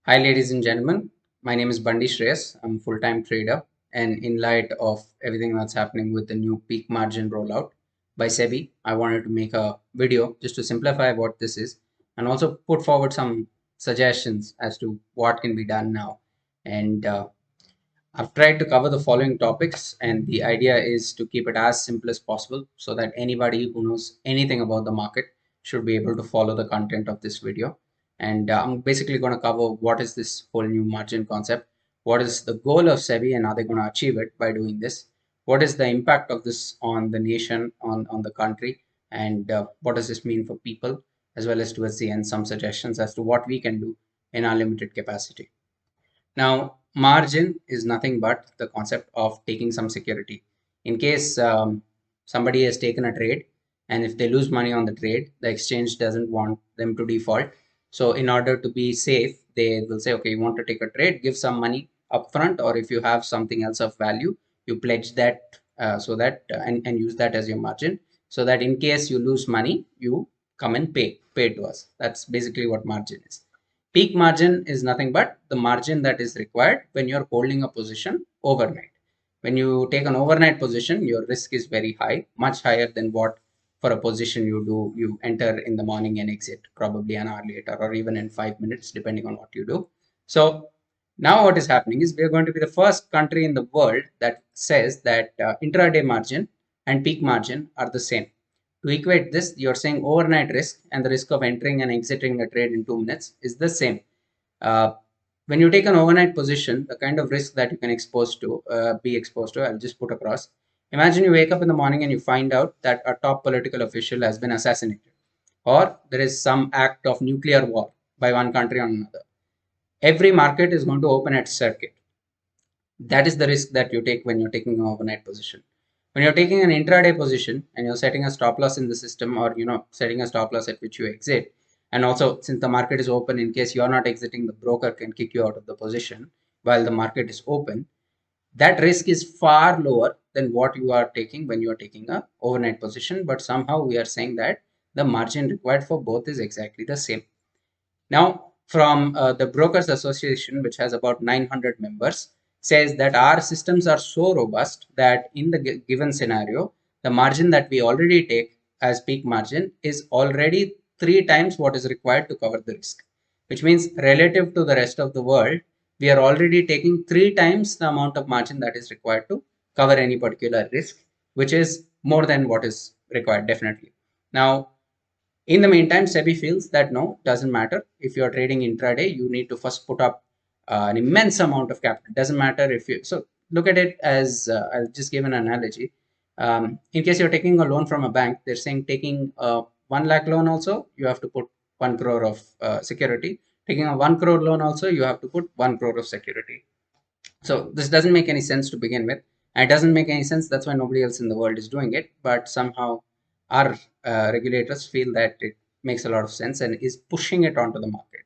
Hi, ladies and gentlemen. My name is Bandi Shreyas. I'm a full-time trader, and in light of everything that's happening with the new peak margin rollout by SEBI, I wanted to make a video just to simplify what this is and also put forward some suggestions as to what can be done now. And I've tried to cover the following topics, and the idea is to keep it as simple as possible so that anybody who knows anything about the market should be able to follow the content of this video. And I'm basically going to cover what is this whole new margin concept, what is the goal of SEBI, and are they going to achieve it by doing this? What is the impact of this on the nation, on the country, and what does this mean for people, as well as towards the end, some suggestions as to what we can do in our limited capacity. Now, margin is nothing but the concept of taking some security. In case somebody has taken a trade, and if they lose money on the trade, the exchange doesn't want them to default. So, in order to be safe, they will say, okay, you want to take a trade, give some money upfront, or if you have something else of value, you pledge that and use that as your margin, so that in case you lose money, you come and pay to us. That's basically what margin is. Peak margin is nothing but the margin that is required when you're holding a position overnight. When you take an overnight position, your risk is very high, much higher than what for a position you enter in the morning and exit probably an hour later or even in 5 minutes, depending on what you do. So now what is happening is we are going to be the first country in the world that says that intraday margin and peak margin are the same. To equate this, you're saying overnight risk and the risk of entering and exiting a trade in 2 minutes is the same. Uh, when you take an overnight position, the kind of risk that you can be exposed to, I'll just put across. Imagine you wake up in the morning and you find out that a top political official has been assassinated, or there is some act of nuclear war by one country on another. Every market is going to open at circuit. That is the risk that you take when you're taking an overnight position. When you're taking an intraday position and you're setting a stop loss in the system, or setting a stop loss at which you exit, and also since the market is open, in case you're not exiting, the broker can kick you out of the position while the market is open. That risk is far lower than what you are taking when you are taking a overnight position, but somehow we are saying that the margin required for both is exactly the same. Now, from the Brokers Association, which has about 900 members, says that our systems are so robust that in the given scenario, the margin that we already take as peak margin is already 3 times what is required to cover the risk, which means relative to the rest of the world, we are already taking 3 times the amount of margin that is required to cover any particular risk, which is more than what is required, definitely. Now, in the meantime, SEBI feels that no, doesn't matter. If you're trading intraday, you need to first put up an immense amount of capital. Doesn't matter if you, so look at it as, I'll just give an analogy. In case you're taking a loan from a bank, they're saying taking a 1 lakh loan also, you have to put 1 crore of security. Taking a 1 crore loan also, you have to put 1 crore of security. So this doesn't make any sense to begin with. And it doesn't make any sense. That's why nobody else in the world is doing it. But somehow our regulators feel that it makes a lot of sense and is pushing it onto the market.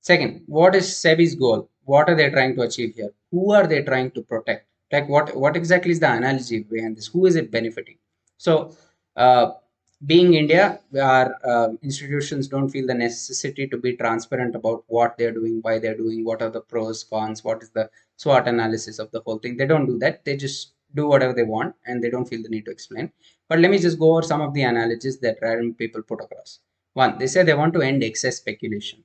Second, what is SEBI's goal? What are they trying to achieve here? Who are they trying to protect? Like what exactly is the analogy behind this? Who is it benefiting? So, uh, being India, our institutions don't feel the necessity to be transparent about what they're doing, why they're doing, what are the pros, cons, what is the SWOT analysis of the whole thing. They don't do that. They just do whatever they want and they don't feel the need to explain. But let me just go over some of the analogies that random people put across. One, they say they want to end excess speculation.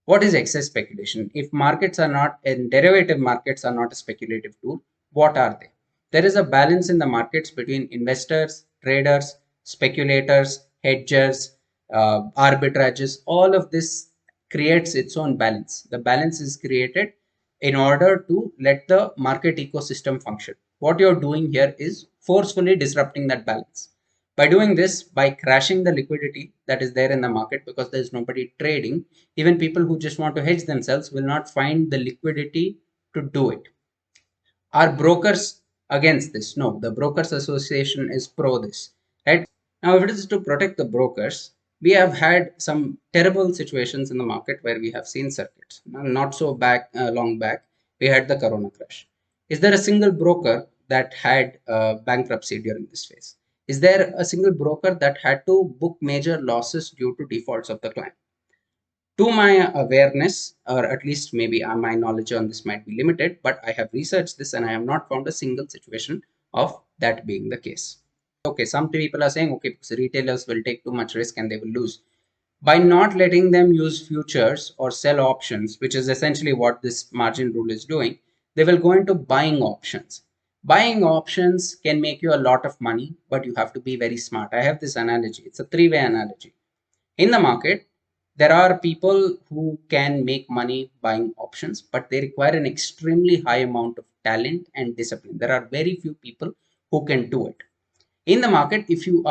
What is excess speculation? If markets are not, and derivative markets are not a speculative tool, what are they? There is a balance in the markets between investors, traders, speculators, hedgers, arbitrages. All of this creates its own balance. The balance is created in order to let the market ecosystem function. What you're doing here is forcefully disrupting that balance. By doing this, by crashing the liquidity that is there in the market because there's nobody trading, even people who just want to hedge themselves will not find the liquidity to do it. Are brokers against this? No, the Brokers Association is pro this, right? Now, if it is to protect the brokers, we have had some terrible situations in the market where we have seen circuits. Not so long back, we had the Corona crash. Is there a single broker that had bankruptcy during this phase? Is there a single broker that had to book major losses due to defaults of the client? To my awareness, or at least maybe my knowledge on this might be limited, but I have researched this and I have not found a single situation of that being the case. Okay, some people are saying, okay, because retailers will take too much risk and they will lose. By not letting them use futures or sell options, which is essentially what this margin rule is doing, they will go into buying options. Buying options can make you a lot of money, but you have to be very smart. I have this analogy, it's a three-way analogy. In the market, there are people who can make money buying options, but they require an extremely high amount of talent and discipline. There are very few people who can do it. In the market, if you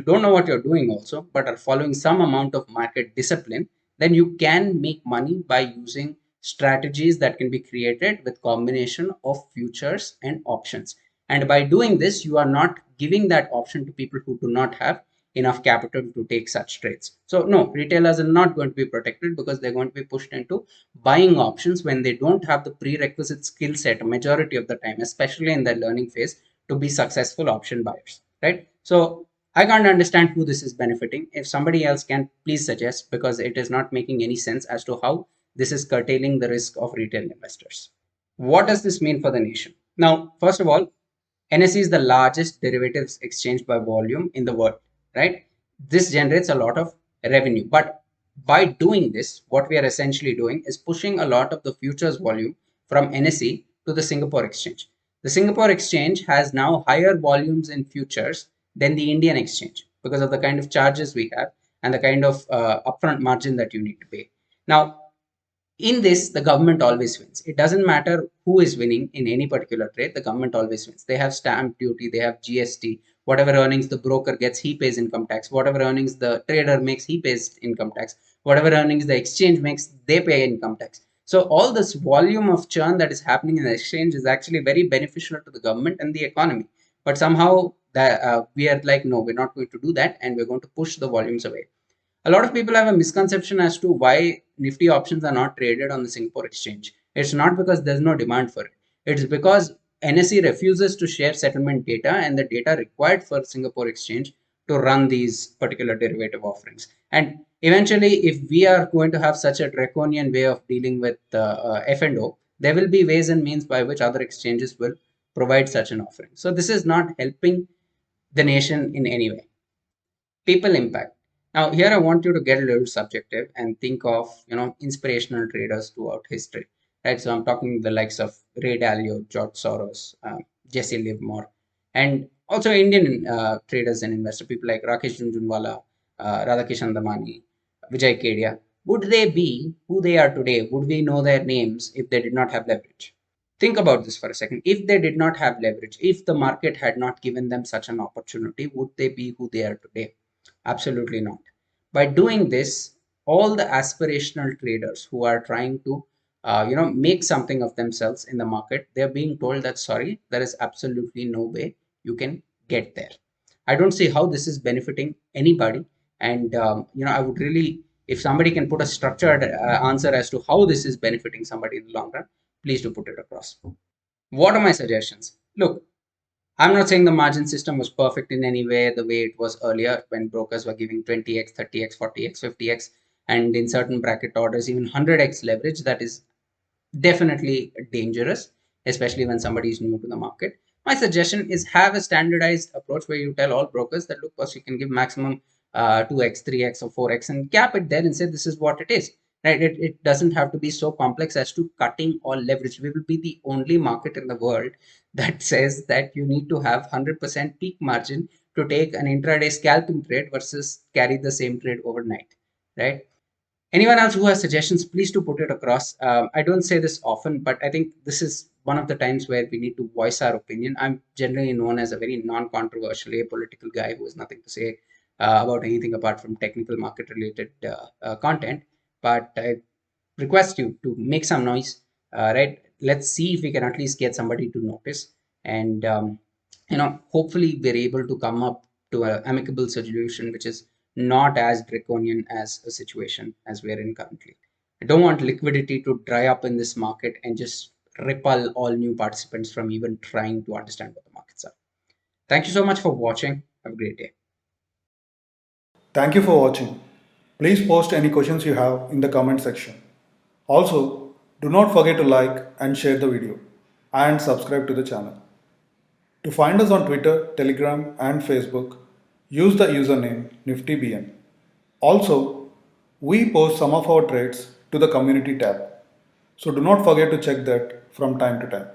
don't know what you're doing also, but are following some amount of market discipline, then you can make money by using strategies that can be created with combination of futures and options. And by doing this, you are not giving that option to people who do not have enough capital to take such trades. So no, retailers are not going to be protected because they're going to be pushed into buying options when they don't have the prerequisite skill set majority of the time, especially in the learning phase, to be successful option buyers, right? So I can't understand who this is benefiting. If somebody else can, please suggest, because it is not making any sense as to how this is curtailing the risk of retail investors. What does this mean for the nation? Now, first of all, NSE is the largest derivatives exchange by volume in the world, right? This generates a lot of revenue. But by doing this, what we are essentially doing is pushing a lot of the futures volume from NSE to the Singapore exchange. The Singapore exchange has now higher volumes in futures than the Indian exchange because of the kind of charges we have and the kind of upfront margin that you need to pay. Now, in this, the government always wins. It doesn't matter who is winning in any particular trade, the government always wins. They have stamp duty, they have GST. Whatever earnings the broker gets, he pays income tax. Whatever earnings the trader makes, he pays income tax. Whatever earnings the exchange makes, they pay income tax. So all this volume of churn that is happening in the exchange is actually very beneficial to the government and the economy. But somehow we are like, no, we're not going to do that, and we're going to push the volumes away. A lot of people have a misconception as to why Nifty options are not traded on the Singapore exchange. It's not because there's no demand for it. It's because NSE refuses to share settlement data and the data required for Singapore exchange to run these particular derivative offerings. And eventually, if we are going to have such a draconian way of dealing with F&O, there will be ways and means by which other exchanges will provide such an offering. So this is not helping the nation in any way. People impact. Now here I want you to get a little subjective and think of inspirational traders throughout history, right? So I'm talking the likes of Ray Dalio, George Soros, Jesse Livermore, and also Indian traders and investors, people like Rakesh Junjunwala, Radhakishan Damani, Vijay Kedia. Would they be who they are today? Would we know their names if they did not have leverage? Think about this for a second. If they did not have leverage, if the market had not given them such an opportunity, would they be who they are today? Absolutely not. By doing this, all the aspirational traders who are trying to, make something of themselves in the market, they're being told that sorry, there is absolutely no way you can get there. I don't see how this is benefiting anybody, and I would really, if somebody can put a structured answer as to how this is benefiting somebody in the long run, please do put it across. What are my suggestions? Look, I'm not saying the margin system was perfect in any way, the way it was earlier when brokers were giving 20x, 30x, 40x, 50x, and in certain bracket orders, even 100x leverage. That is definitely dangerous, especially when somebody is new to the market. My suggestion is have a standardized approach where you tell all brokers that look, first you can give maximum 2x, 3x, or 4x and cap it there and say this is what it is. Right? It doesn't have to be so complex as to cutting all leverage. We will be the only market in the world that says that you need to have 100% peak margin to take an intraday scalping trade versus carry the same trade overnight. Right? Anyone else who has suggestions, please do put it across. I don't say this often, but I think this is one of the times where we need to voice our opinion. I'm generally known as a very non-controversial apolitical guy who has nothing to say about anything apart from technical market related content. But I request you to make some noise, right? Let's see if we can at least get somebody to notice. And, hopefully we're able to come up to an amicable solution, which is not as draconian as a situation as we're in currently. I don't want liquidity to dry up in this market and just repel all new participants from even trying to understand what the markets are. Thank you so much for watching. Have a great day. Thank you for watching. Please post any questions you have in the comment section. Also, do not forget to like and share the video and subscribe to the channel. To find us on Twitter, Telegram, and Facebook, use the username NiftyBN. Also, we post some of our trades to the community tab, so do not forget to check that from time to time.